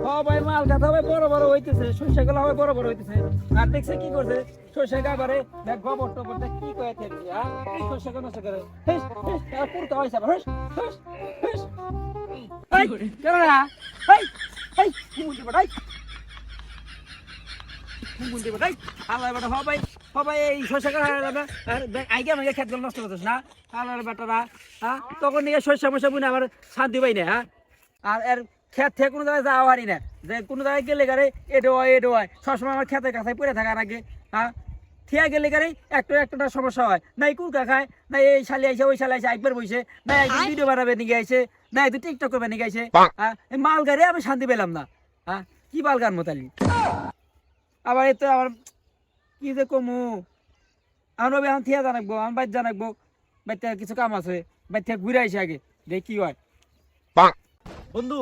সবাই মাল গাথা ভাই বড় বড় হইতেছে, সরষে গুলো হয় বড় বড় হইতেছে। আর দেখছে কি করছে সরষে গাবারে দেখ গোবর টোবর দেখ কি কয়ে থাকছে। এই সরষে কেন নষ্ট করে হেস হেস আর পুরো হইছে হেস হেস হেস এই কেন না এই এই মুন্ডি বড়াই মুন্ডি বড়াই আল্লাহ বেটা সবাই সবাই এই সরষে গাড়া যাবে। আর দেখ আইগে আমাকে খেতগুলো নষ্ট করছিস না আল্লাহর বেটারা। হ্যাঁ তখন নিয়ে সরষে মশা বুনে আমার শান্তি পাই না। হ্যাঁ আর এর খেত থেকে কোনো জায়গায় যাওয়া পারি না, যে কোনো জায়গায় গেলে গাড়ি এডো হয় সবসময় আমার খেতের কাছে পড়ে থাকার আগে। হ্যাঁ থিয়া গেলে গাড়ি একটা সমস্যা হয়, নাই কুলকা খায়, নাই এই শালি আইসে ওই শালি আইসে একবার বইছে, নাই একদিন ভিডিও বানাবে নিয়ে আইছে, নাই একদিন টিকটক করবে নিয়ে আইছে। হ্যাঁ এই মাল গাড়ি আমি শান্তি পেলাম না। হ্যাঁ কি বাল গান মোতালি আবার এতে আবার কি যে কমু আমার এখন থিয়া জানাকবো, আমার বাইর জানাকবো, বাইর থেকে কিছু কাম আছে, বাইর থেকে ঘুরে আইসে আগে দেখ কি হয়। বন্ধু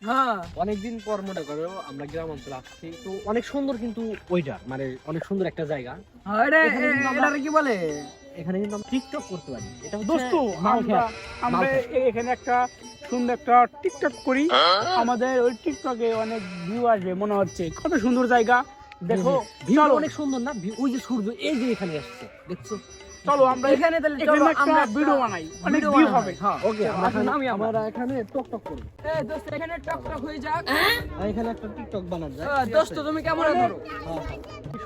হ্যাঁ অনেকদিন পর মনে করো আমরা গ্রাম অঞ্চলে আসছি, তো অনেক সুন্দর কিন্তু ওইটা মানে অনেক সুন্দর একটা জায়গা। এটা কি বলে এখানে কিন্তু আমরা টিকটক করতে পারি। এটা দোস্ত মালখেত। আমরা এখানে একটা সুন্দর একটা টিকটক করি, আমাদের ওই টিকটকে অনেক ভিউ আসবে মনে হচ্ছে। কত সুন্দর জায়গা দেখো, ভিউ চলো অনেক সুন্দর না? ওই যে সূর্য এই যে এখানে আসছে দেখছো। চলো আমরা এখানে তাহলে এখানে চলো একটা আমরা ভিডিও বানাই, অনেক ভিডিও ভিউ বানাই। হবে। হ্যাঁ ওকে আমরা এখানে টকটক করব। এই দোস্ত এখানে টকটক হয়ে যাক। আর এখানে একটা টিকটক বানানো যায়। দোস্ত তুমি ক্যামেরা ধরো। হ্যাঁ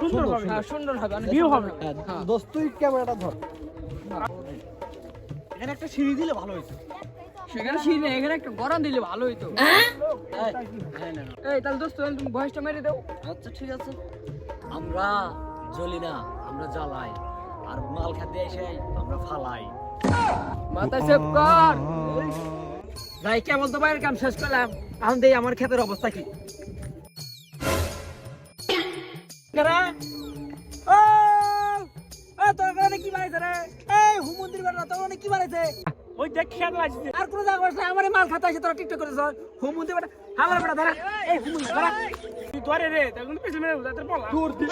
সুন্দর হবে, হ্যাঁ সুন্দর হবে অনেক ভিউ সুন্দর হবে। হ্যাঁ দোস্ত তুই ক্যামেরাটা ধর। এখানে একটা সিঁড়ি দিলে ভালো হইতো। সেখানে সিঁড়ি নেই, এখানে একটা গরম দিলে ভালো হইতো। এই তাহলে দোস্ত তুমি ভয়েসটা মেরে দাও। আচ্ছা ঠিক আছে। আমরা জ্বলি না, আমরা জ্বালাই, আর মাল খেতে এসে আমরা ফালাই। মাথা সেভ কর। ভাই কেবল তো বাইরের কাম শেষ করলাম, এখন দেই আমার ক্ষেতের অবস্থা কি। কারা ও ও তোর কারণে কি বানাইছে রে? এই হুমন্দির বেটা তোর কারণে কি বানাইছে? ওই দেখ খেয়াল লাগছে। আর কোন জায়গা বসে আমার মাল খাতা আছে তোরা টিকটক করেছ। হুমন্দির বেটা আমার বেটা ধরা, এই হুমন্দির ধরা তুই ধরে রে, তখন পেছনে তোর বলা হুমন্দির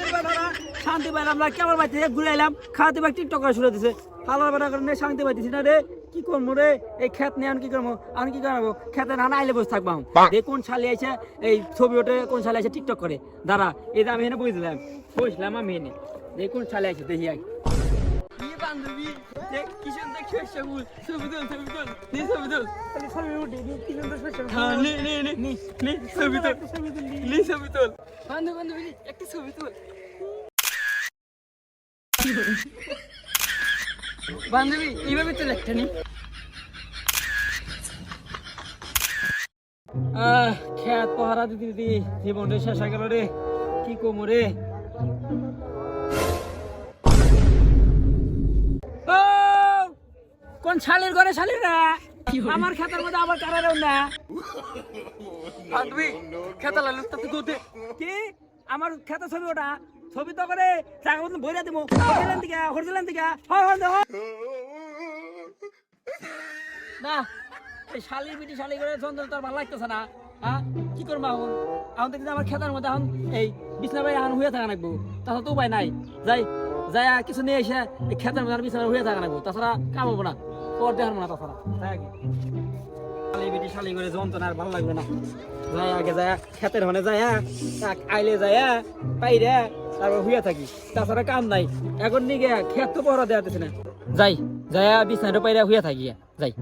বেটা ধরা। শান্তি পাইলাম না, কেমন বাইতে ঘুরে এলাম, খাওয়াতে ভাই টিকটক করা শুরু দিছে। হালার বেটা কারণে শান্তি পাইতেছি না রে। কি করবো রে এই খেত নিয়ে, আমি কি করবো, আমি কি করবো? খেতে না আইলে বসে থাকবো। দেখ কোন শালি আইছে এই ছবি ওঠে, কোন শালি আইছে টিকটক করে দাঁড়া। এই যে আমি এনে বুঝলাম বসলাম আমি এনে, দেখ কোন শালি আইছে দেখি আগে। বান্ধবী দেখ কি সুন্দর শস্য ফুল, ছবি তুল ছবি তুল নি ছবি তুল। ছবি উঠে কি সুন্দর সুন্দর হ্যাঁ নি নি নি নি ছবি তুল নি ছবি তুল। বান্ধবী বান্ধবী একটা ছবি তুল। বান্ধবী এইভাবে তো একটা নি। খেত পাহারা দিতে দিতে জীবনটা শেষ হয়ে গেল রে। কি কমো রে। ও কোন শালির ঘরে শালির না আমার খেতের মধ্যে আবার কারারেও না। বান্ধবী খেতা লালু তো দুধে কি আমার খেতে ছবি ওটা ছবি তো করে টাকা মতন ভরে দেবো। হরছিলেন দিকে হয় না এই শালি বিটি শালি করে চন্দ্র তোর ভালো লাগতেছে না। হ্যাঁ কি করবো এখন? এখন দেখছি আমার খেতার মধ্যে এখন এই বিছনা বাড়ি এখন হয়ে থাকা লাগবো, তাছাড়া তো উপায় নাই। যাই যাই কিছু নিয়ে এসে এই খেতার মধ্যে বিছনা হয়ে থাকা লাগবো, তাছাড়া কাম হবো না, পর দেখার না। তাছাড়া তাই আগে শালি বিটি শালি করে যন্ত্রণা আর ভালো লাগবে না। যাই আগে যায় খেতের হনে যায় আইলে যায় পাইরে তারপর হইয়া থাকি, তাছাড়া কাম নাই। এখন নিগে খেত তো পহরা দেওয়াতেছে না। যাই যায় বিছনাটা পাইরে হইয়া থাকি যাই।